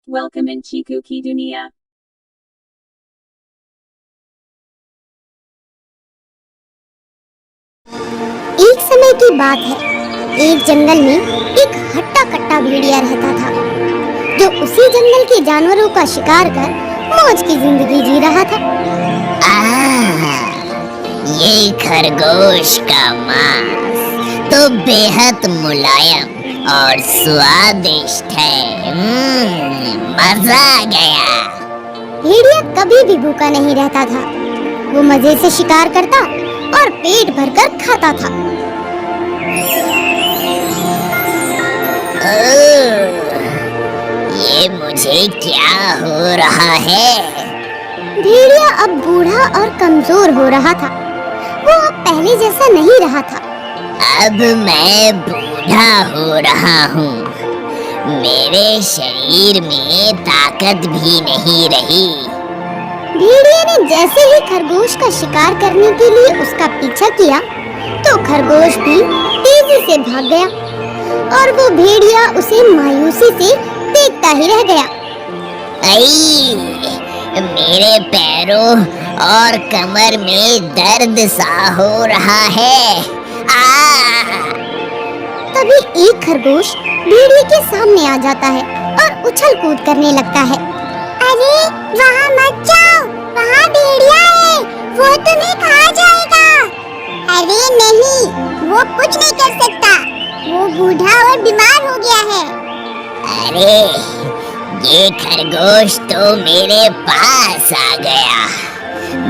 Welcome in Chiku की दुनिया। एक समय की बात है, एक जंगल में एक हट्टा कट्टा भेड़िया रहता था, जो उसी जंगल के जानवरों का शिकार कर मौज की जिंदगी जी रहा था। ये खरगोश का मांस तो बेहद मुलायम और स्वादिष्ट है। मजा आ गया। भेड़िया कभी भी भूखा नहीं रहता था। वो मजे से शिकार करता और पेट भरकर खाता था। ये मुझे क्या हो रहा है? भेड़िया अब बूढ़ा और कमजोर हो रहा था। वो अब पहले जैसा नहीं रहा था। अब मैं बूढ़ा हो रहा हूँ। मेरे शरीर में ताकत भी नहीं रही। भेड़िया ने जैसे ही खरगोश का शिकार करने के लिए उसका पीछा किया, तो खरगोश भी तेजी से भाग गया और वो भेड़िया उसे मायूसी से देखता ही रह गया। मेरे पैरों और कमर में दर्द सा हो रहा है। तभी एक खरगोश भेड़िए के सामने आ जाता है और उछल कूद करने लगता है। अरे वहाँ मत जाओ, वहाँ भेड़िया है, वो तुम्हें खा जाएगा। अरे नहीं, वो कुछ नहीं कर सकता, वो बूढ़ा और बीमार हो गया है। अरे ये खरगोश तो मेरे पास आ गया,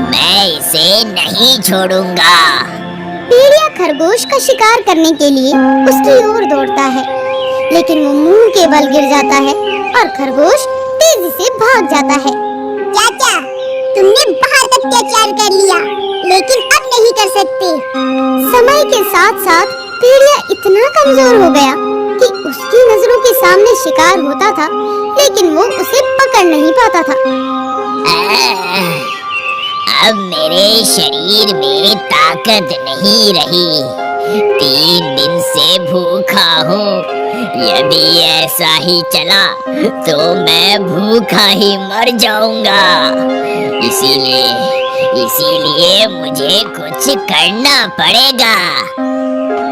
मैं इसे नहीं छोड़ूंगा। भेड़िया खरगोश का शिकार करने के लिए उसकी ओर दौड़ता है, लेकिन वो मुंह के बल गिर जाता है और खरगोश तेजी से भाग जाता है। चाचा, तुमने बहुत अत्याचार कर लिया, लेकिन अब नहीं कर सकते। समय के साथ साथ भेड़िया इतना कमजोर हो गया कि उसकी नजरों के सामने शिकार होता था, लेकिन वो उसे पकड़ नहीं पाता था। अब मेरे शरीर में ताकत नहीं रही। 3 दिन से भूखा हूँ। यदि ऐसा ही चला तो मैं भूखा ही मर जाऊंगा। इसीलिए मुझे कुछ करना पड़ेगा।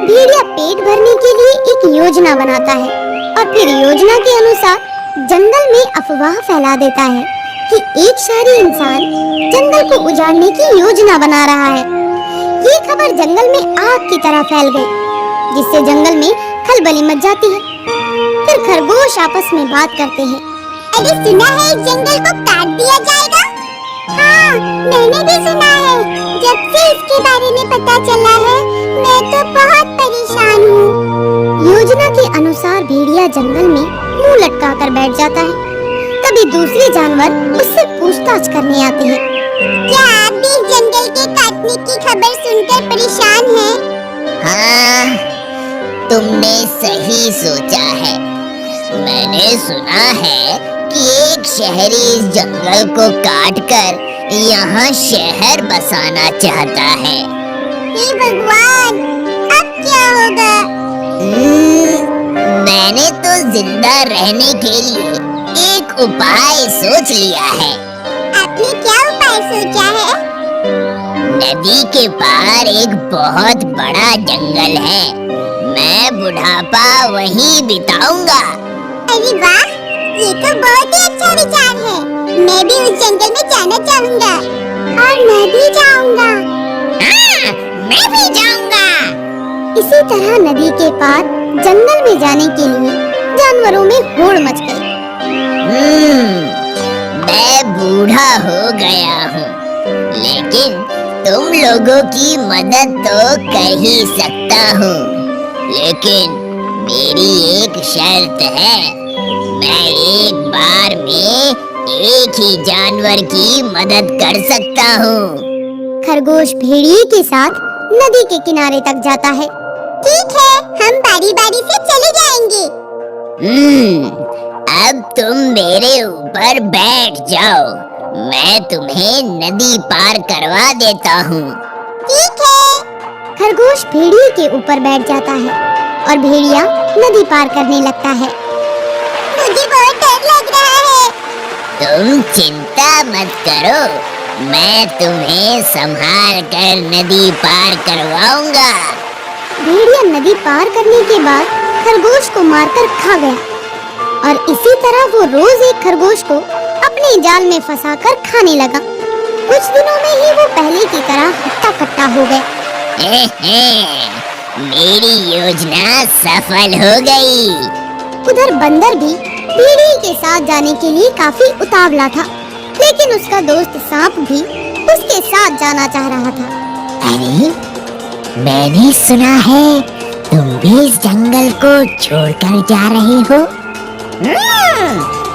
भेड़िया पेट भरने के लिए एक योजना बनाता है और फिर योजना के अनुसार जंगल में अफवाह फैला देता है कि एक शहरी इंसान जंगल को उजाड़ने की योजना बना रहा है। ये खबर जंगल में आग की तरह फैल गई, जिससे जंगल में खलबली मच जाती है। फिर खरगोश आपस में बात करते हैं। अरे सुना है इस जंगल को काट दिया जाएगा? हाँ, मैंने भी सुना है। जब से इसके बारे में पता चला है, मैं तो बहुत परेशान हूँ। योजना के अनुसार भेड़िया जंगल में मुंह लटका कर बैठ जाता है। तभी दूसरे जानवर उससे पूछताछ करने आते हैं। क्या आप भी जंगल के काटने की खबर सुनकर परेशान हैं? हाँ, तुमने सही सोचा है। मैंने सुना है कि एक शहरी इस जंगल को काटकर यहाँ शहर बसाना चाहता है। हे भगवान, अब क्या होगा? मैंने तो जिंदा रहने के लिए एक उपाय सोच लिया है। आपने क्या उपाय सोचा है? नदी के पार एक बहुत बड़ा जंगल है। मैं बुढ़ापा वहीं बिताऊंगा। अरे वाह, ये तो बहुत ही अच्छा विचार है। मैं भी उस जंगल में जाना चाहूँगा और मैं भी जाऊँगा। हाँ, मैं भी जाऊँगा। इसी तरह नदी के पार जंगल में जाने के लिए जानवरों में होड़ मच गई। मैं बूढ़ा हो गया हूँ, लेकिन तुम लोगों की मदद तो कर ही सकता हूँ। लेकिन मेरी एक शर्त है, मैं एक बार में एक ही जानवर की मदद कर सकता हूँ। खरगोश भेड़िए के साथ नदी के किनारे तक जाता है। ठीक है, हम बारी बारी से चले जाएंगे। अब तुम मेरे ऊपर बैठ जाओ, मैं तुम्हें नदी पार करवा देता हूँ। ठीक है। खरगोश भेड़िए के ऊपर बैठ जाता है और भेड़िया नदी पार करने लगता है। मुझे बहुत डर लग रहा है। तुम चिंता मत करो, मैं तुम्हें संभाल कर नदी पार करवाऊंगा। भेड़िया नदी पार करने के बाद खरगोश को मारकर खा गया और इसी तरह वो रोज एक खरगोश को अपने जाल में फंसाकर खाने लगा। कुछ दिनों में ही वो पहले की तरह हट्टा कट्टा हो गया। मेरी योजना सफल हो गई। उधर बंदर भी भेड़िए के साथ जाने के लिए काफी उतावला था, लेकिन उसका दोस्त सांप भी उसके साथ जाना चाह रहा था। अरे, मैंने सुना है तुम भी इस जंगल को छोड़कर जा रहे हो।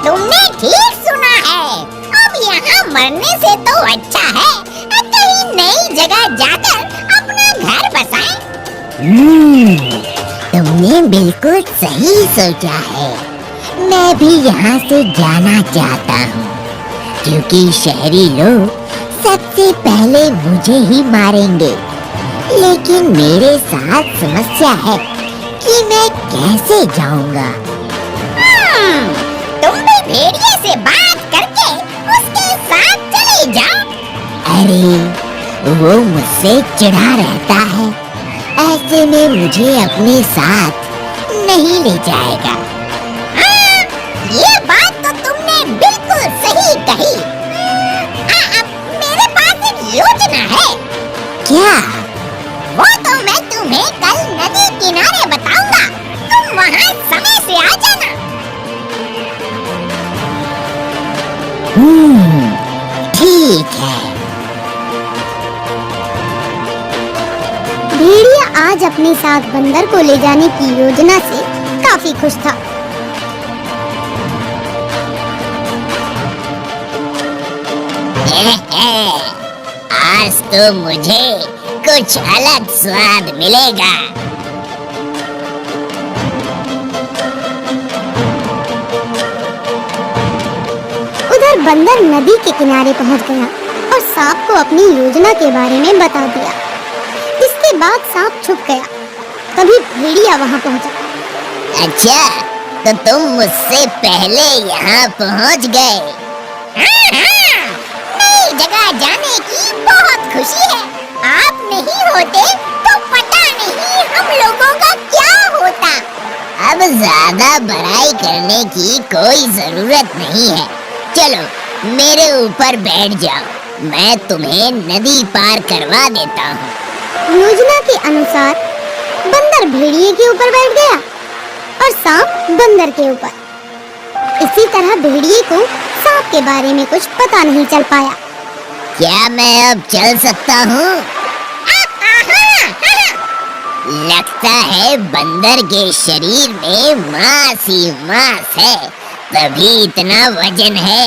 तुमने ठीक सुना है। अब यहाँ मरने से तो अच्छा है कहीं नई जगह जाकर अपना घर बसाएं। तुमने बिल्कुल सही सोचा है। मैं भी यहाँ से जाना चाहता हूँ, क्योंकि शहरी लोग सबसे पहले मुझे ही मारेंगे। लेकिन मेरे साथ समस्या है कि मैं कैसे जाऊंगा। तुम भी भेड़िए से बात करके उसके साथ चले जाओ। अरे, वो मुझसे चिढ़ा रहता है, ऐसे में मुझे अपने साथ नहीं ले जाएगा। ये बात तो तुमने बिल्कुल सही कही। मेरे पास एक योजना है। क्या? वो तो मैं तुम्हें कल नदी किनारे बताऊंगा। तुम वहाँ समय से आ जाना। ठीक है। भेड़िया आज अपने साथ बंदर को ले जाने की योजना से काफी खुश था। आज तो मुझे कुछ अलग स्वाद मिलेगा। उधर बंदर नदी के किनारे पहुंच गया और सांप को अपनी योजना के बारे में बता दिया। इसके बाद सांप छुप गया। तभी भेड़िया वहां पहुंचा। अच्छा, तो तुम मुझसे पहले यहाँ पहुँच गए। नई जगह जाने की बहुत खुशी है। आप नहीं होते तो पता नहीं हम लोगों का क्या होता। अब ज्यादा बड़ाई करने की कोई जरूरत नहीं है। चलो मेरे ऊपर बैठ जाओ, मैं तुम्हें नदी पार करवा देता हूँ। योजना के अनुसार बंदर भेड़िए के ऊपर बैठ गया और सांप बंदर के ऊपर। इसी तरह भेड़िए को सांप के बारे में कुछ पता नहीं चल पाया। क्या मैं अब चल सकता हूँ? लगता है बंदर के शरीर में मांस ही मांस है, तभी इतना वजन है।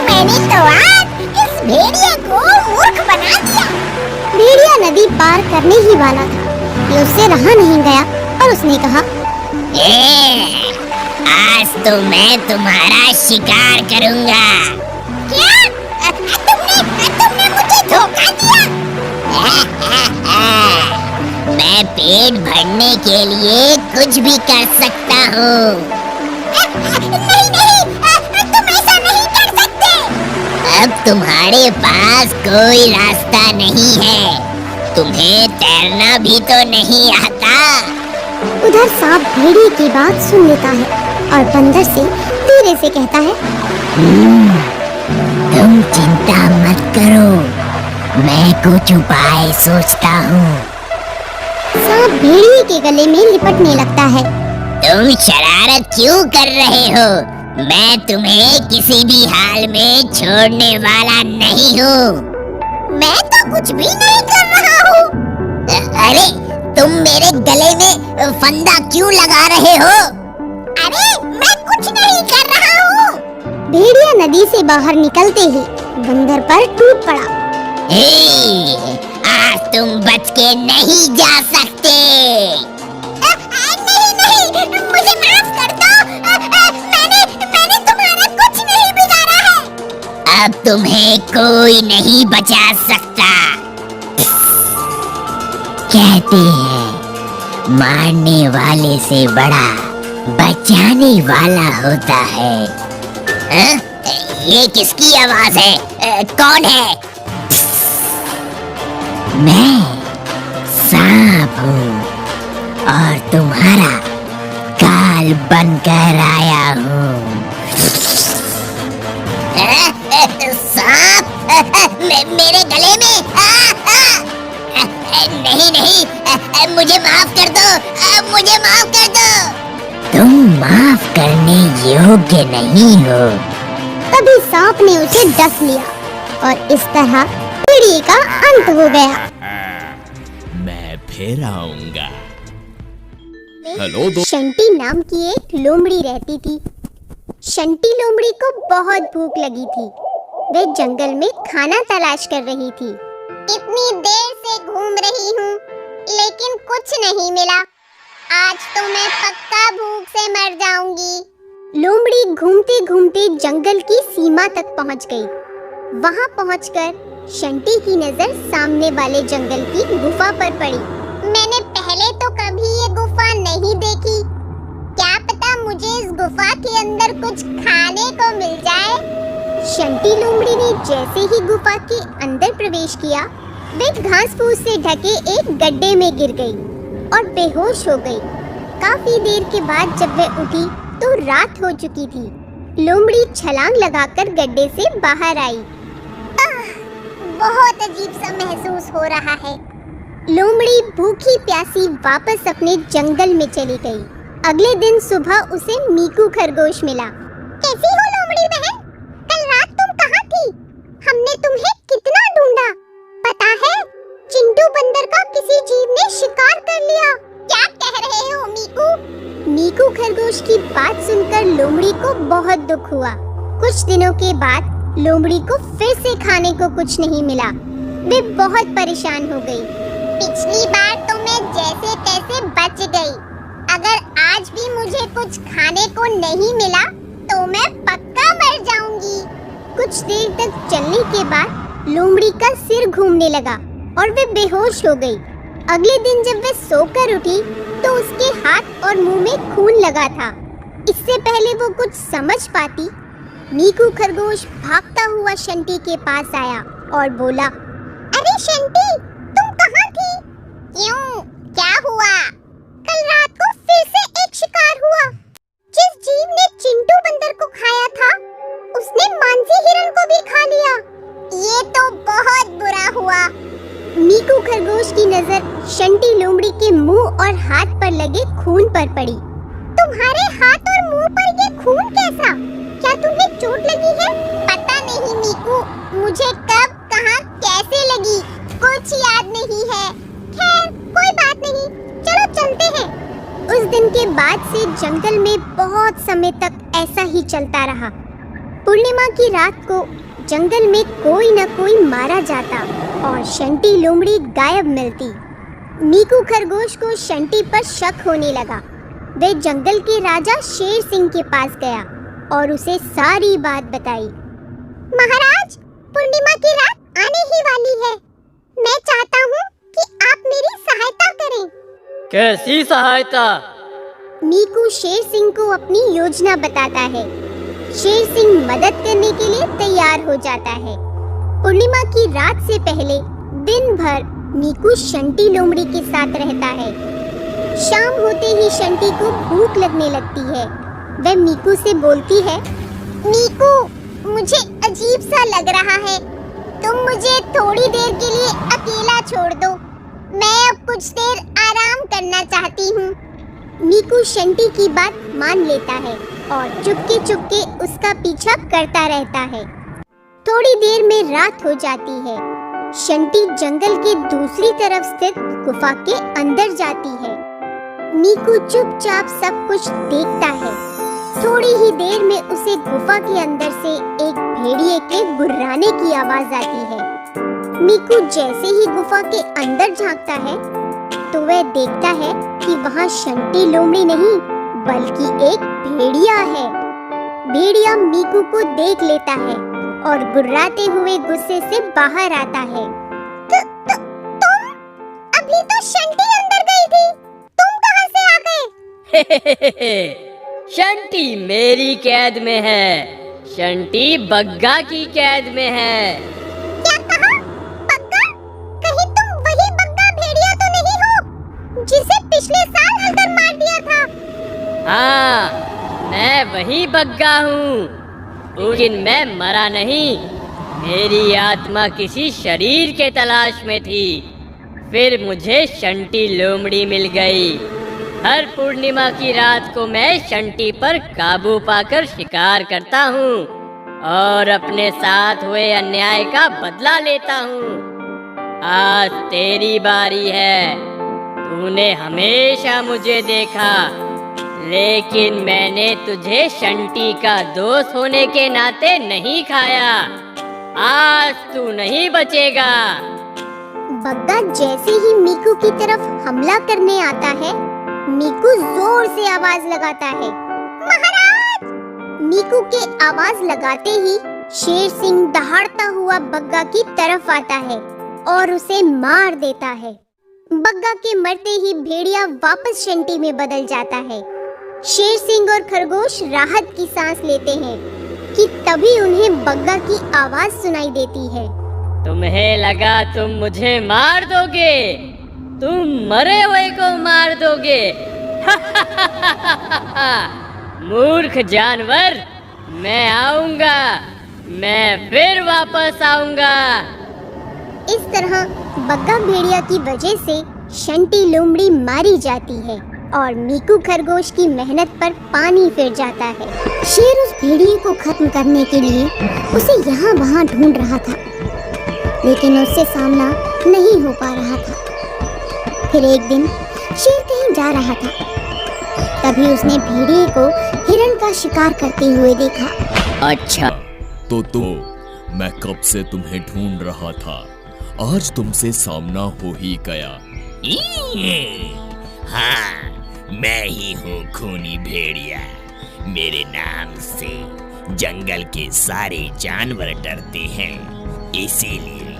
मैंने तो आज इस भेड़िए को मूर्ख बना दिया। भेड़िया नदी पार करने ही वाला था कि उससे रहा नहीं गया और उसने कहा, आज तो मैं तुम्हारा शिकार करूंगा। क्या? तुमने मुझे धोखा दिया? मैं पेट भरने के लिए कुछ भी कर सकता हूँ। नहीं, तुम ऐसा नहीं कर सकते। अब तुम्हारे पास कोई रास्ता नहीं है। तुम्हें तैरना भी तो नहीं आता। उधर सांप भेड़िए की बात सुन लेता है और बंदर से धीरे से कहता है, तुम चिंता मत करो, मैं कुछ उपाय सोचता हूँ। सांप भेड़िए के गले में लिपटने लगता है। तुम शरारत क्यों कर रहे हो? मैं तुम्हें किसी भी हाल में छोड़ने वाला नहीं हूँ। मैं तो कुछ भी नहीं कर रहा हूँ। अरे, तुम मेरे गले में फंदा क्यों लगा रहे हो? अरे, मैं कुछ नहीं कर रहा हूँ। भेड़िया नदी से बाहर निकलते ही बंदर पर टूट पड़ा। आज तुम बच के नहीं जा सकते। नहीं, मुझे माफ कर दो। मैंने तुम्हारा कुछ नहीं बिगाड़ा है। अब तुम्हें कोई नहीं बचा सकता। कहते हैं, मारने वाले से बड़ा बचाने वाला होता है। हैं? ये किसकी आवाज है? कौन है? मैं सांप हूँ और तुम्हारा काल बनकर आया हूँ। सांप मेरे गले में? नहीं नहीं, मुझे माफ कर दो, मुझे माफ कर दो। तुम माफ करने योग्य नहीं हो। तभी सांप ने उसे डस लिया और इस तरह पीढ़ी का अंत हो गया। मैं फिर आऊंगा। हेलो दो। शंटी नाम की एक लोमड़ी रहती थी। शंटी लोमड़ी को बहुत भूख लगी थी। वे जंगल में खाना तलाश कर रही थी। इतनी देर से घूम रही हूँ, लेकिन कुछ नहीं मिला। आज तो मैं पक्का भूख से मर जाऊंगी। लोमड़ी घूमते घूमते जंगल की सीमा तक पहुँच गई। वहाँ पहुँचकर शंटी की नजर सामने वाले जंगल की गुफा पर पड़ी। मैंने पहले तो कभी ये गुफा नहीं देखी। क्या पता मुझे इस गुफा के अंदर कुछ खाने को मिल जाए। शंटी लोमड़ी ने जैसे ही गुफा के अंदर प्रवेश किया, वे घास फूस से ढके एक गड्ढे में गिर गई और बेहोश हो गई। काफी देर के बाद जब वह उठी तो रात हो चुकी थी। लोमड़ी छलांग लगाकर गड्ढे से बाहर आई। बहुत अजीब सा महसूस हो रहा है। लोमड़ी भूखी प्यासी वापस अपने जंगल में चली गई। अगले दिन सुबह उसे मीकू खरगोश मिला। कैसी हो लोमड़ी बहन? कल रात तुम कहाँ थी? हमने तुम्हें कितना ढूंढा। पता है, चिंटू बंदर का किसी जीव ने शिकार कर लिया। क्या कह रहे हो मीकू? मीकू खरगोश की बात सुनकर लोमड़ी को बहुत दुख हुआ। कुछ दिनों के बाद लोमड़ी को फिर से खाने को कुछ नहीं मिला। वे बहुत परेशान हो गई। पिछली बार तो मैं जैसे तैसे बच गई। अगर आज भी मुझे कुछ खाने को नहीं मिला तो मैं पक्का मर जाऊंगी। कुछ देर तक चलने के बाद लोमड़ी का सिर घूमने लगा और वे बेहोश हो गई। अगले दिन जब वे सोकर उठी तो उसके हाथ और मुंह में खून लगा था। इससे पहले वो कुछ समझ पाती, मीकू खरगोश भागता हुआ शंटी के पास आया और बोला, अरे शंटी, तुम कहाँ थी? क्यों, क्या हुआ? कल रात को फिर से एक शिकार हुआ। जिस जीव ने चिंटू बंदर को खाया था, उसने मानसी हिरण को भी खा लिया। ये तो बहुत बुरा हुआ। मीकू खरगोश की नजर शंटी लोमड़ी के मुंह और हाथ पर लगे खून पर पड़ी। तुम्हारे हाथ और मुंह पर ये खून कैसा? क्या तुम्हें चोट लगी है? पता नहीं मीकू, मुझे कब, कहां, कैसे लगी कुछ याद नहीं है। खैर कोई बात नहीं, चलो चलते हैं। उस दिन के बाद से जंगल में बहुत समय तक ऐसा ही चलता रहा। पूर्णिमा की रात को जंगल में कोई न कोई मारा जाता और शंटी लोमड़ी गायब मिलती। मीकू खरगोश को शंटी पर शक होने लगा। वे जंगल के राजा शेर सिंह के पास गया और उसे सारी बात बताई। महाराज, पूर्णिमा की रात आने ही वाली है। मैं चाहता हूँ कि आप मेरी सहायता करें। कैसी सहायता? मीकू शेर सिंह को अपनी योजना बताता है। शेर सिंह मदद करने के लिए तैयार हो जाता है। पूर्णिमा की रात से पहले दिन भर मीकू शंटी लोमड़ी के साथ रहता है। शाम होते ही शंटी को भूख लगने लगती है। वह मीकू से बोलती है, मीकू, मुझे अजीब सा लग रहा है। तुम मुझे थोड़ी देर के लिए अकेला छोड़ दो। मैं अब कुछ देर आराम करना चाहती हूँ। मीकू शंटी की बात मान लेता है और चुपके चुपके उसका पीछा करता रहता है। थोड़ी देर में रात हो जाती है। शंटी जंगल के दूसरी तरफ स्थित गुफा के अंदर जाती है। मीकू चुपचाप सब कुछ देखता है। थोड़ी ही देर में उसे गुफा के अंदर से एक भेड़िए के गुर्राने की आवाज आती है। मीकू जैसे ही गुफा के अंदर झांकता है तो वह देखता है कि वहाँ शंटी लोमड़ी नहीं बल्कि एक भेड़िया है। भेड़िया मीकू को देख लेता है और गुर्राते हुए गुस्से से बाहर आता है। तुम अभी तो शंटी अंदर गई थी, तुम कहाँ से आ गए? शंटी मेरी कैद में है। शंटी बग्गा की कैद में है। क्या कहा? बग्गा? कहीं तुम वही बग्गा भेड़िया तो नहीं हो जिसे पिछले साल अंदर मार दिया था? हाँ, मैं वही बग्गा हूँ, लेकिन मैं मरा नहीं। मेरी आत्मा किसी शरीर के तलाश में थी, फिर मुझे शंटी लोमड़ी मिल गई। हर पूर्णिमा की रात को मैं शंटी पर काबू पाकर शिकार करता हूँ और अपने साथ हुए अन्याय का बदला लेता हूँ। आज तेरी बारी है। तूने हमेशा मुझे देखा, लेकिन मैंने तुझे शंटी का दोस्त होने के नाते नहीं खाया। आज तू नहीं बचेगा। बग्गा जैसे ही मीकू की तरफ हमला करने आता है, मीकू जोर से आवाज लगाता है, महाराज! मीकू के आवाज लगाते ही शेर सिंह दहाड़ता हुआ बग्गा की तरफ आता है और उसे मार देता है। बग्गा के मरते ही भेड़िया वापस शंटी में बदल जाता है। शेर सिंह और खरगोश राहत की सांस लेते हैं कि तभी उन्हें बग्गा की आवाज सुनाई देती है। तुम्हें लगा तुम मुझे मार दोगे? तुम मरे हुए को मार दोगे? मूर्ख जानवर, मैं आऊंगा, मैं फिर वापस आऊंगा। इस तरह बग्गा भेड़िया की वजह से शंटी लोमड़ी मारी जाती है और मीकू खरगोश की मेहनत पर पानी फिर जाता है। शेर उस भेड़िए को खत्म करने के लिए उसे यहाँ वहाँ ढूंढ रहा था, लेकिन उससे सामना नहीं हो पा रहा था। फिर एक दिन शेर कहीं जा रहा था, तभी उसने भेड़िए को हिरण का शिकार करते हुए देखा। अच्छा, तो मैं कब से तुम्हें ढूंढ रहा था। आज तुमसे सामना हो ही गया। हाँ, मैं ही हूँ खूनी भेड़िया। मेरे नाम से जंगल के सारे जानवर डरते हैं, इसीलिए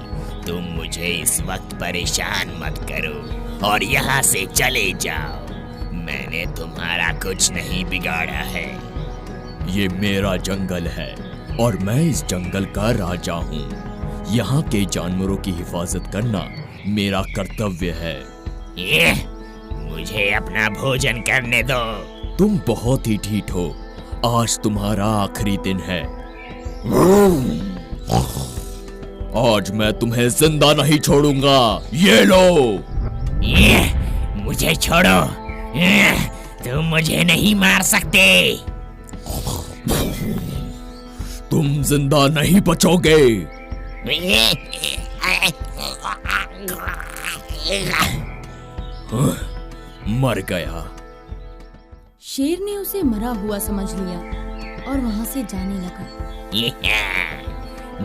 तुम मुझे इस वक्त परेशान मत करो और यहाँ से चले जाओ। मैंने तुम्हारा कुछ नहीं बिगाड़ा है। ये मेरा जंगल है और मैं इस जंगल का राजा हूँ। यहाँ के जानवरों की हिफाजत करना मेरा कर्तव्य है। मुझे अपना भोजन करने दो। तुम बहुत ही ढीठ हो। आज तुम्हारा आखिरी दिन है। आज मैं तुम्हें जिंदा नहीं छोड़ूंगा। ये लो। मुझे छोड़ो। तुम मुझे नहीं मार सकते। तुम जिंदा नहीं बचोगे। मर गया। शेर ने उसे मरा हुआ समझ लिया और वहाँ से जाने लगा।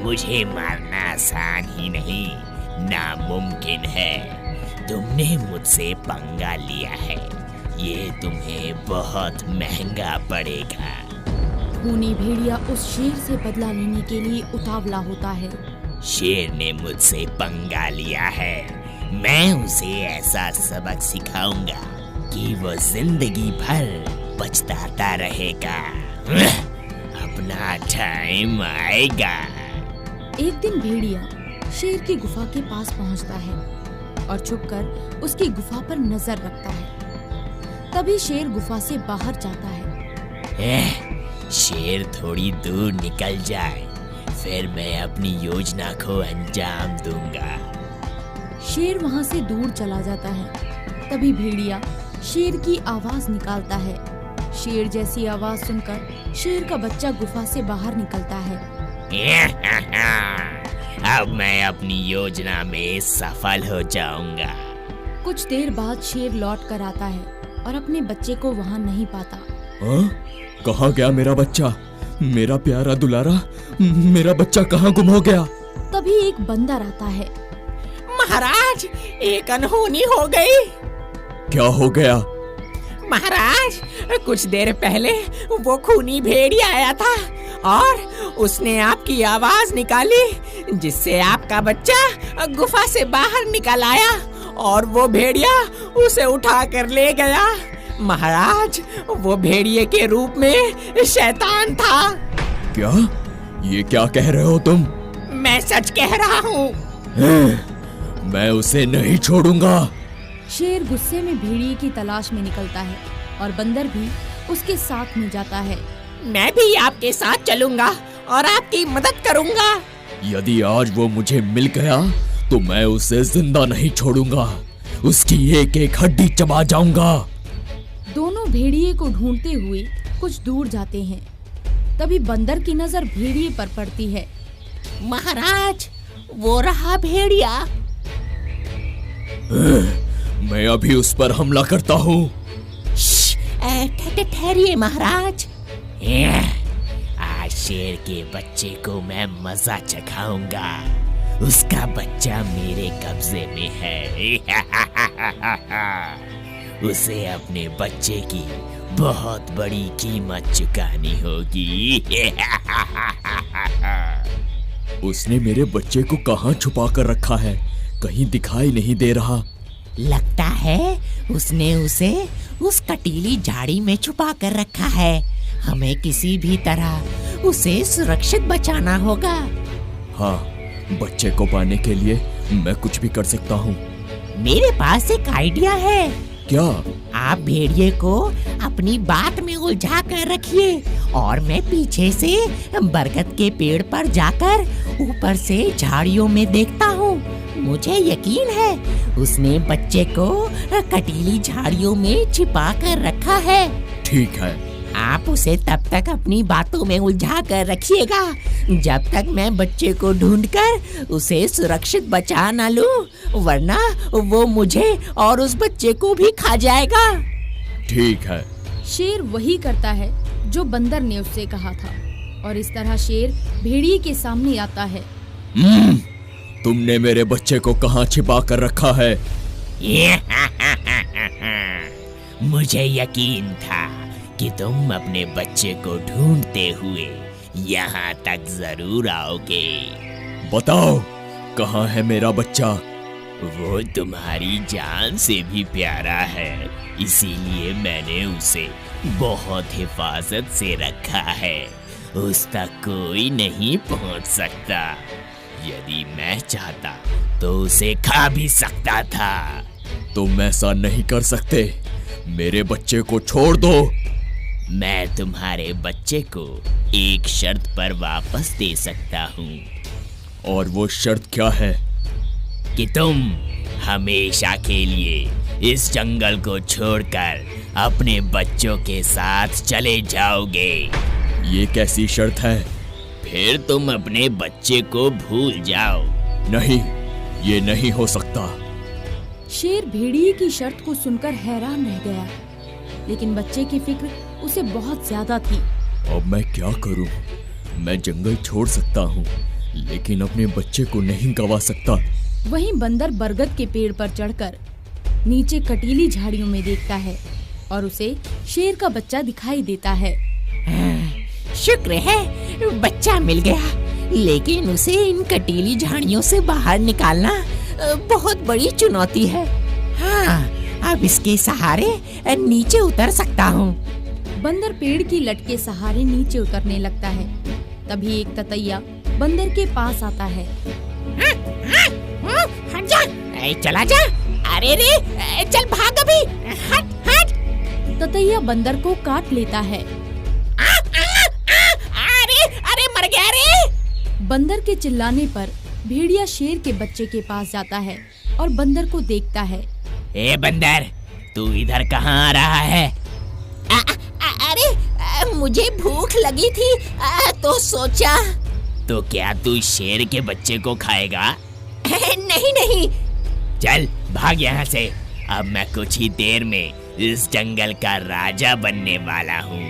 मुझे मारना आसान ही नहीं, नामुमकिन है। तुमने मुझसे पंगा लिया है, ये तुम्हें बहुत महंगा पड़ेगा। खूनी भेड़िया उस शेर से बदला लेने के लिए उतावला होता है। शेर ने मुझसे पंगा लिया है, मैं उसे ऐसा सबक सिखाऊंगा कि वो जिंदगी भर पछताता रहेगा। अपना टाइम आएगा। एक दिन भेड़िया शेर की गुफा के पास पहुंचता है और छुपकर उसकी गुफा पर नजर रखता है। तभी शेर गुफा से बाहर जाता है। शेर थोड़ी दूर निकल जाए, फिर मैं अपनी योजना को अंजाम दूंगा। शेर वहाँ से दूर चला जाता है। तभी भेड़िया शेर की आवाज निकालता है। शेर जैसी आवाज सुनकर शेर का बच्चा गुफा से बाहर निकलता है। अब मैं अपनी योजना में सफल हो जाऊंगा। कुछ देर बाद शेर लौट कर आता है और अपने बच्चे को वहाँ नहीं पाता। कहाँ गया मेरा बच्चा? मेरा प्यारा दुलारा, मेरा बच्चा कहाँ गुम हो गया? तभी एक बंदर आता है। महाराज, एक अनहोनी हो गई। क्या हो गया? महाराज, कुछ देर पहले वो खूनी भेड़िया आया था और उसने आपकी आवाज निकाली, जिससे आपका बच्चा गुफा से बाहर निकल आया और वो भेड़िया उसे उठा कर ले गया। महाराज, वो भेड़िए के रूप में शैतान था। क्या? ये क्या कह रहे हो तुम? मैं सच कह रहा हूँ। मैं उसे नहीं छोड़ूंगा। शेर गुस्से में भेड़िए की तलाश में निकलता है और बंदर भी उसके साथ में जाता है। मैं भी आपके साथ चलूंगा और आपकी मदद करूंगा। यदि आज वो मुझे मिल गया तो मैं उसे जिंदा नहीं छोड़ूंगा। उसकी एक एक हड्डी चबा जाऊंगा। दोनों भेड़िए को ढूंढते हुए कुछ दूर जाते हैं। तभी बंदर की नजर भेड़िए पर पड़ती है। महाराज, वो रहा भेड़िया। मैं अभी उस पर हमला करता हूँ। ठहरिए महाराज। आज शेर के बच्चे को मैं मजा चखाऊंगा। उसका बच्चा मेरे कब्जे में है। उसे अपने बच्चे की बहुत बड़ी कीमत चुकानी होगी। उसने मेरे बच्चे को कहाँ छुपा कर रखा है? कहीं दिखाई नहीं दे रहा। लगता है उसने उसे उस कटीली झाड़ी में छुपा कर रखा है। हमें किसी भी तरह उसे सुरक्षित बचाना होगा। हाँ, बच्चे को पाने के लिए मैं कुछ भी कर सकता हूँ। मेरे पास एक आइडिया है। क्या? आप भेड़िए को अपनी बात में उलझा कर रखिए और मैं पीछे से बरगद के पेड़ पर जाकर ऊपर से झाड़ियों में देखता हूँ। मुझे यकीन है उसने बच्चे को कटीली झाड़ियों में छिपा कर रखा है। ठीक है। आप उसे तब तक अपनी बातों में उलझा कर रखिएगा जब तक मैं बच्चे को ढूंढकर उसे सुरक्षित बचा न लूं, वरना वो मुझे और उस बच्चे को भी खा जाएगा। ठीक है। शेर वही करता है जो बंदर ने उससे कहा था और इस तरह शेर भेड़िए के सामने आता है। तुमने मेरे बच्चे को कहाँ छिपा कर रखा है? मुझे यकीन था कि तुम अपने बच्चे को ढूंढते हुए यहाँ तक जरूर आओगे। बताओ, कहाँ है मेरा बच्चा? वो तुम्हारी जान से भी प्यारा है, इसीलिए मैंने उसे बहुत हिफाजत से रखा है। उस तक कोई नहीं पहुँच सकता। यदि मैं चाहता तो उसे खा भी सकता था। तुम ऐसा नहीं कर सकते। मेरे बच्चे को छोड़ दो। मैं तुम्हारे बच्चे को एक शर्त पर वापस दे सकता हूँ। और वो शर्त क्या है? कि तुम हमेशा के लिए इस जंगल को छोड़कर अपने बच्चों के साथ चले जाओगे। ये कैसी शर्त है? फिर तुम अपने बच्चे को भूल जाओ। नहीं, ये नहीं हो सकता। शेर भेड़िए की शर्त को सुनकर हैरान रह गया, लेकिन बच्चे की फिक्र उसे बहुत ज्यादा थी। अब मैं क्या करूं? मैं जंगल छोड़ सकता हूं, लेकिन अपने बच्चे को नहीं गवा सकता। वहीं बंदर बरगद के पेड़ पर चढ़कर नीचे कटीली झाड़ियों में देखता है और उसे शेर का बच्चा दिखाई देता है। शुक्र है बच्चा मिल गया, लेकिन उसे इन कटीली झाड़ियों से बाहर निकालना बहुत बड़ी चुनौती है। हाँ, अब इसके सहारे नीचे उतर सकता हूँ। बंदर पेड़ की लट के सहारे नीचे उतरने लगता है। तभी एक ततैया बंदर के पास आता है। हट जा, चला जा। अरे रे, चल भाग अभी। हट हट। ततैया बंदर को काट लेता है। अरे मर गया रे। बंदर के चिल्लाने पर भेड़िया शेर के बच्चे के पास जाता है और बंदर को देखता है। ए बंदर, तू इधर कहाँ आ रहा है? अरे मुझे भूख लगी थी तो सोचा। तो क्या तू शेर के बच्चे को खाएगा? नहीं। चल भाग यहाँ से। अब मैं कुछ ही देर में इस जंगल का राजा बनने वाला हूँ।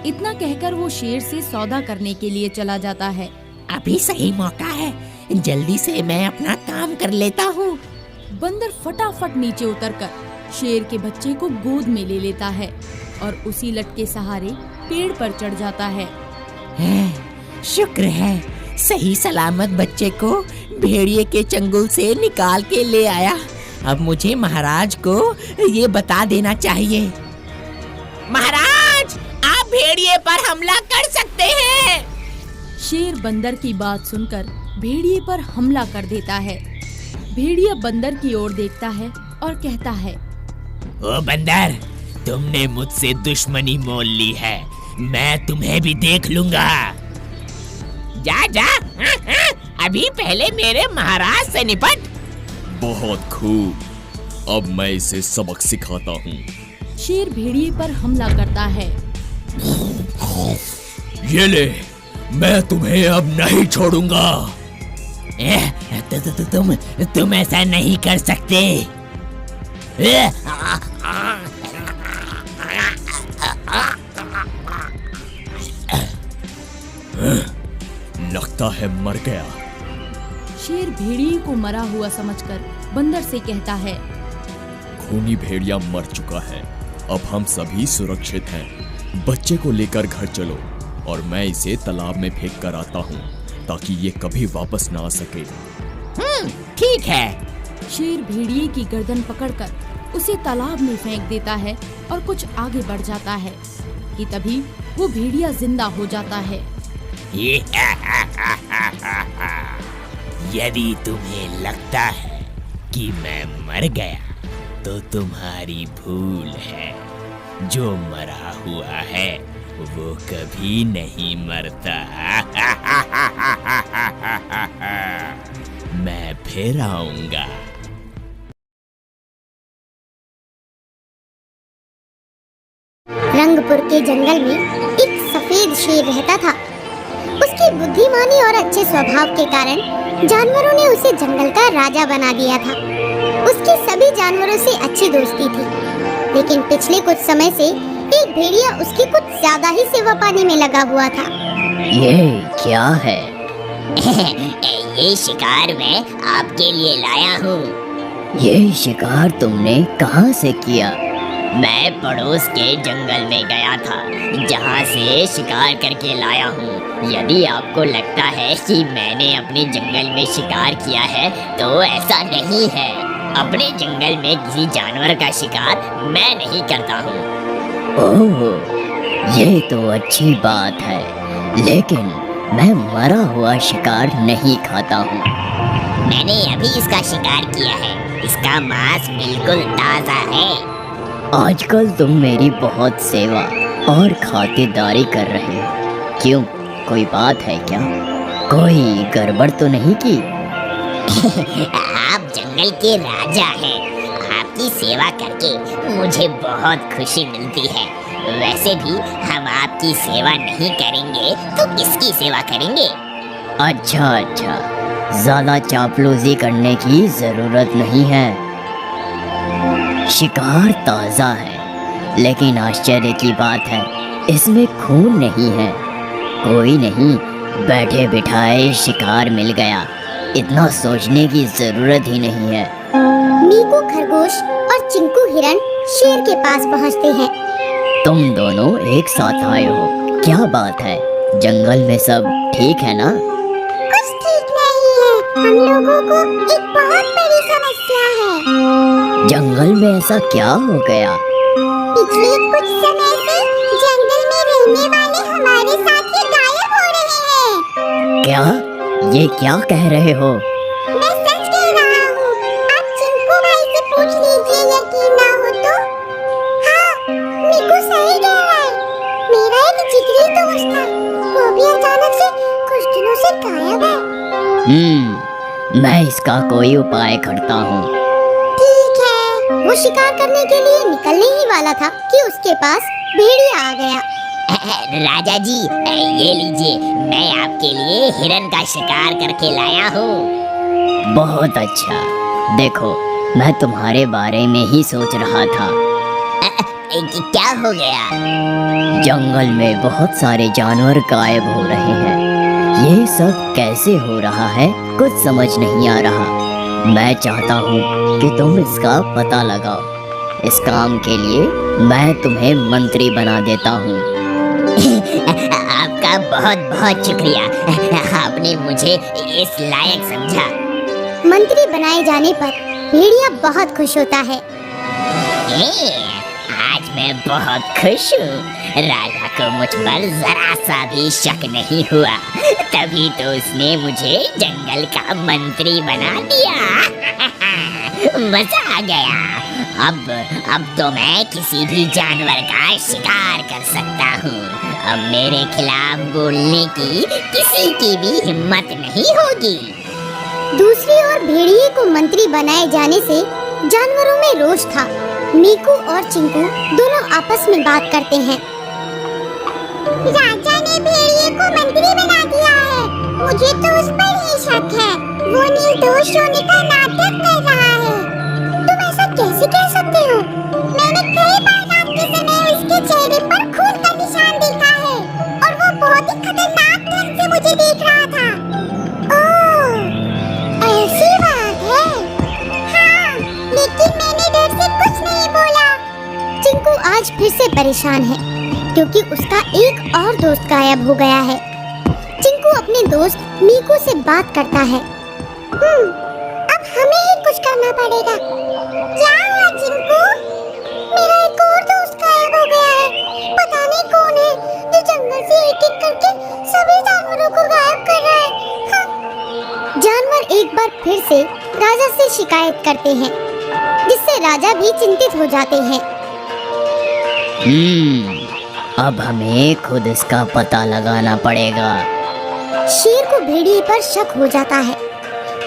इतना कहकर वो शेर से सौदा करने के लिए चला जाता है। अभी सही मौका है, जल्दी से मैं अपना काम कर लेता हूँ। बंदर फटाफट नीचे उतरकर शेर के बच्चे को गोद में ले लेता है और उसी लट के सहारे पेड़ पर चढ़ जाता है। शुक्र है सही सलामत बच्चे को भेड़िए के चंगुल से निकाल के ले आया। अब मुझे महाराज को ये बता देना चाहिए। महाराज, आप भेड़िए पर हमला कर सकते हैं। शेर बंदर की बात सुनकर भेड़िए पर हमला कर देता है। भेड़िया बंदर की ओर देखता है और कहता है, ओ बंदर, तुमने मुझसे दुश्मनी मोल ली है, मैं तुम्हें भी देख लूंगा। जा जा, अभी पहले मेरे महाराज से निपट। बहुत खूब, अब मैं इसे सबक सिखाता हूँ। शेर भेड़िए पर हमला करता है। ये ले, मैं तुम्हें अब नहीं छोड़ूंगा। तुम ऐसा नहीं कर सकते। लगता है मर गया। शेर भेड़िए को मरा हुआ समझकर बंदर से कहता है, खूनी भेड़िया मर चुका है, अब हम सभी सुरक्षित हैं। बच्चे को लेकर घर चलो और मैं इसे तालाब में फेंक कर आता हूँ ताकि ये कभी वापस ना आ सके। ठीक है। शेर भेड़िए की गर्दन पकड़कर उसे तालाब में फेंक देता है और कुछ आगे बढ़ जाता है कि तभी वो भेड़िया जिंदा हो जाता है। यदि तुम्हें लगता है कि मैं मर गया तो तुम्हारी भूल है। जो मरा हुआ है वो कभी नहीं मरता। मैं फिर आऊंगा। रंगपुर के जंगल में एक सफेद शेर रहता था। उसकी बुद्धिमानी और अच्छे स्वभाव के कारण जानवरों ने उसे जंगल का राजा बना दिया था। उसकी सभी जानवरों से अच्छी दोस्ती थी, लेकिन पिछले कुछ समय से एक भेड़िया उसकी कुछ ज्यादा ही सेवा पानी में लगा हुआ था। ये क्या है? ये शिकार मैं आपके लिए लाया हूँ। ये शिकार तुमने कहाँ से किया? मैं पड़ोस के जंगल में गया था, जहाँ से शिकार करके लाया हूँ। यदि आपको लगता है कि मैंने अपने जंगल में शिकार किया है तो ऐसा नहीं है। अपने जंगल में किसी जानवर का शिकार मैं नहीं करता हूँ। ओह, ये तो अच्छी बात है, लेकिन मैं मरा हुआ शिकार नहीं खाता हूँ। मैंने अभी इसका शिकार किया है। इसका मांस बिल्कुल ताज़ा है। आजकल तुम मेरी बहुत सेवा और खातिरदारी कर रहे हो। क्यों, कोई बात है क्या? कोई गड़बड़ तो नहीं की? आप जंगल के राजा हैं। आपकी सेवा करके मुझे बहुत खुशी मिलती है। वैसे भी हम आपकी सेवा नहीं करेंगे तो किसकी सेवा करेंगे? अच्छा, ज्यादा चापलूसी करने की जरूरत नहीं है। शिकार ताज़ा है, लेकिन आश्चर्य की बात है इसमें खून नहीं है। कोई नहीं, बैठे बिठाए शिकार मिल गया, इतना सोचने की जरूरत ही नहीं है। मीकू खरगोश और चिंकू हिरन शेर के पास पहुंचते हैं। तुम दोनों एक साथ आए हो, क्या बात है? जंगल में सब ठीक है ना? कुछ ठीक नहीं है। हम लोगों को एक बहुत बड़ी समस्या है। जंगल में ऐसा क्या हो गया? पिछले कुछ समय से जंगल में रहने वाले हमारे साथी गायब हो रहे हैं। क्या? ये क्या कह रहे हो? मैं सच कह रहा हूँ। आप चिंकू भाई से पूछ लीजिए, यकीन ना हो तो। हाँ, मीकू सही कह रहा है। मेरा एक जिगरी दोस्त था, वो भी अचानक से कुछ दिनों से गायब है। मैं इसका कोई उपाय करता हूँ। ठीक है। वो शिकार करने के लिए निकलने ही वाला था कि उसके पास भेड़िया आ गया। राजा जी, ये लीजिए, मैं आपके लिए हिरन का शिकार करके लाया हूँ। बहुत अच्छा। देखो, मैं तुम्हारे बारे में ही सोच रहा था। क्या हो गया? जंगल में बहुत सारे जानवर गायब हो रहे हैं। ये सब कैसे हो रहा है, कुछ समझ नहीं आ रहा। मैं चाहता हूँ कि तुम इसका पता लगाओ। इस काम के लिए मैं तुम्हें मंत्री बना देता हूँ। आपका बहुत बहुत शुक्रिया। आपने मुझे इस लायक समझा। मंत्री बनाए जाने पर भेड़िया बहुत खुश होता है। आज आज मैं बहुत खुश हूँ। राजा को मुझ पर जरा सा भी शक नहीं हुआ, तभी तो उसने मुझे जंगल का मंत्री बना दिया। मजा आ गया। अब तो मैं किसी भी जानवर का शिकार कर सकता हूँ। अब मेरे खिलाफ बोलने की किसी की भी हिम्मत नहीं होगी। दूसरी ओर भेड़िए को मंत्री बनाए जाने से जानवरों में रोष था। मीकू और चिंकू दोनों आपस में बात करते हैं। राजा ने भेड़िए को मंत्री बना दिया है। मुझे तो उस पर ही शक है। वो निर्दोष होने का नाटक कर रहा है। तुम ऐसा कैसे कह सकते हो? मैंने कई बार रात के समय उसके चेहरे पर खून का निशान देखा है और वो बहुत ही खतरनाक ढंग से मुझे देख रहा था। ओह, ऐसी बात है। हाँ, लेकिन मैंने डर से कुछ नहीं बोला। चिंकू आज फिर से परेशान है क्योंकि उसका एक और दोस्त गायब हो गया है। चिंकू अपने दोस्त मीकू से बात करता है। अब हमें ही कुछ करना पड़ेगा। क्या हुआ चिंकू? मेरा एक और दोस्त गायब हो गया है। पता नहीं कौन है जो जंगल से एक-एक करके सभी जानवरों को गायब कर रहा है। हाँ। जानवर एक बार फिर से राजा से शिकायत करते हैं, जिससे राजा भी चिंतित हो जाते हैं। अब हमें खुद इसका पता लगाना पड़ेगा। शेर को भेड़िए पर शक हो जाता है।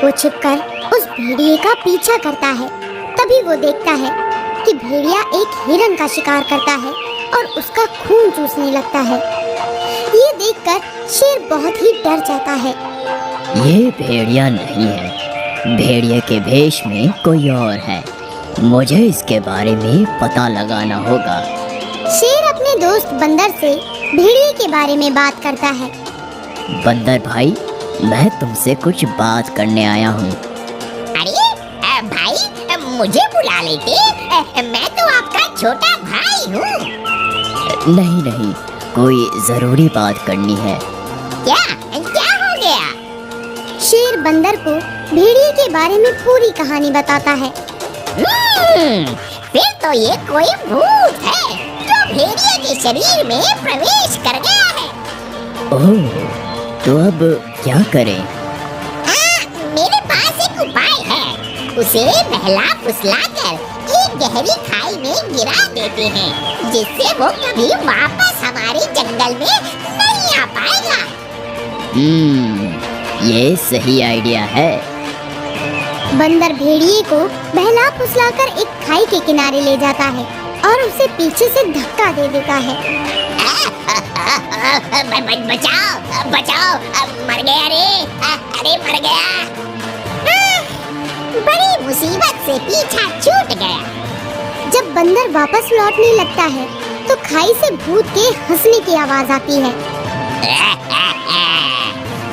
वो छिपकर उस भेड़िए का पीछा करता है। तभी वो देखता है कि भेड़िया एक हिरन का शिकार करता है और उसका खून चूसने लगता है। ये देखकर शेर बहुत ही डर जाता है। ये भेड़िया नहीं है, भेड़िए के भेष में कोई और है। मुझे इसके बारे में पता लगाना होगा। शेर अपने दोस्त बंदर से भेड़िए के बारे में बात करता है। बंदर भाई, मैं तुमसे कुछ बात करने आया हूँ। अरे भाई, मुझे बुला लेते। मैं तो आपका छोटा भाई हूँ। नहीं, कोई जरूरी बात करनी है। क्या हो गया? शेर बंदर को भेड़िए के बारे में पूरी कहानी बताता है। फिर तो ये कोई भूत है जो भेड़िए के शरीर में प्रवेश कर गया है। ओह, तो अब क्या करें? मेरे पास एक उपाय है। उसे बहला फुसला कर एक गहरी खाई में गिरा देते हैं, जिससे वो कभी वापस हमारे जंगल में नहीं आ पाएगा। ये सही आइडिया है। बंदर भेड़िए को बहला फुसलाकर एक खाई के किनारे ले जाता है और उसे पीछे से धक्का दे देता है। बचाओ, मर गया रे। अरे मर गया। बड़ी मुसीबत से पीछा छूट गया। जब बंदर वापस लौटने लगता है तो खाई से भूत के हंसने की आवाज आती है।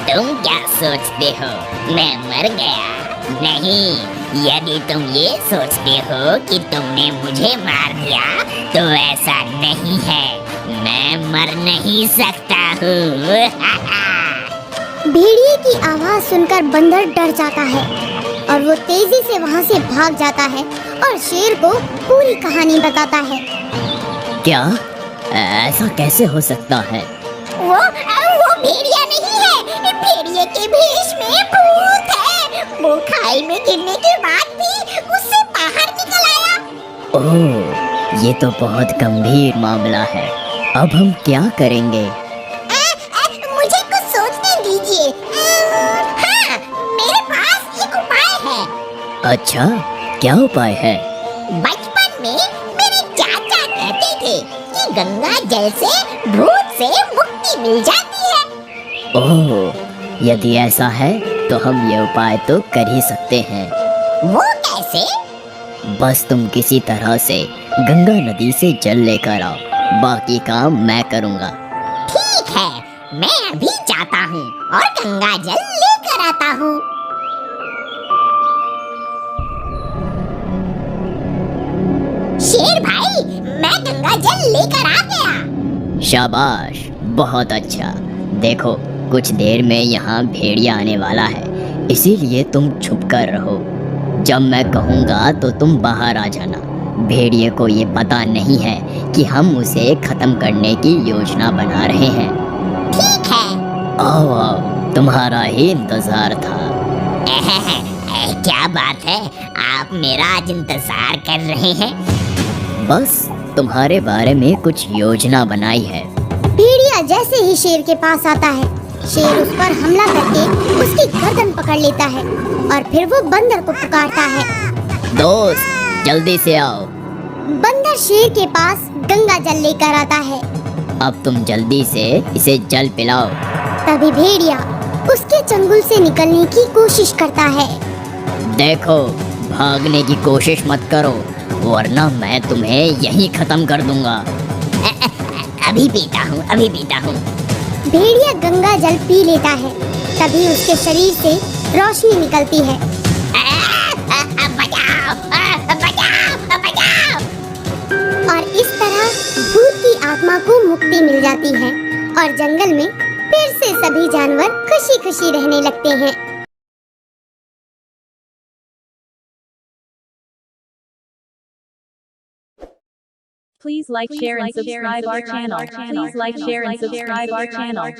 तुम क्या सोचते हो, मैं मर गया? नहीं, यदि तुम ये सोचते हो कि तुमने मुझे मार दिया तो ऐसा नहीं है। मैं मर नहीं सकता हूँ। भेड़िए की आवाज सुनकर बंदर डर जाता है और वो तेजी से वहाँ से भाग जाता है और शेर को पूरी कहानी बताता है। क्या ऐसा कैसे हो सकता है? वो भेड़िया नहीं है, भेड़िए के भेष में भूत है। वो खाई में गिरने के बाद भी उससे बाहर निकल आया। ओह, ये तो बहुत गंभीर मामला है। अब हम क्या करेंगे? मुझे कुछ सोचने दीजिए। हाँ, मेरे पास एक उपाय है। अच्छा, क्या उपाय है? बचपन में मेरे चाचा कहते थे कि गंगा जल से भूत से मुक्ति मिल जाती है। ओह, यदि ऐसा है तो हम ये उपाय तो कर ही सकते हैं। वो कैसे? बस तुम किसी तरह से गंगा नदी से जल लेकर आओ, बाकी काम मैं करूँगा। ठीक है, मैं अभी जाता हूँ और गंगा जल लेकर आता हूँ। शेर भाई, मैं गंगा जल लेकर आ गया। शाबाश, बहुत अच्छा। देखो, कुछ देर में यहाँ भेड़िया आने वाला है, इसीलिए तुम छुप कर रहो। जब मैं कहूँगा तो तुम बाहर आ जाना। भेड़िए को ये पता नहीं है कि हम उसे खत्म करने की योजना बना रहे हैं। ठीक है। आओ आओ, तुम्हारा ही इंतजार था। क्या बात है, आप मेरा आज इंतजार कर रहे हैं? बस तुम्हारे बारे में कुछ योजना बनाई है। भेड़िया जैसे ही शेर के पास आता है, शेर उस पर हमला करके उसकी गर्दन पकड़ लेता है और फिर वो बंदर को पुकारता है। दोस्त जल्दी से आओ। बंदर शेर के पास गंगा जल लेकर आता है। अब तुम जल्दी से इसे जल पिलाओ। तभी भेड़िया उसके चंगुल से निकलने की कोशिश करता है। देखो, भागने की कोशिश मत करो, वरना मैं तुम्हें यहीं खत्म कर दूंगा। अभी पीता हूँ, अभी पीता हूँ। भेड़िया गंगा जल पी लेता है। तभी उसके शरीर से रोशनी निकलती है। बचाओ, बचाओ, बचाओ। और इस तरह भूत की आत्मा को मुक्ति मिल जाती है और जंगल में फिर से सभी जानवर खुशी खुशी रहने लगते हैं। Please like, share and subscribe our channel. Please like, share and subscribe our channel.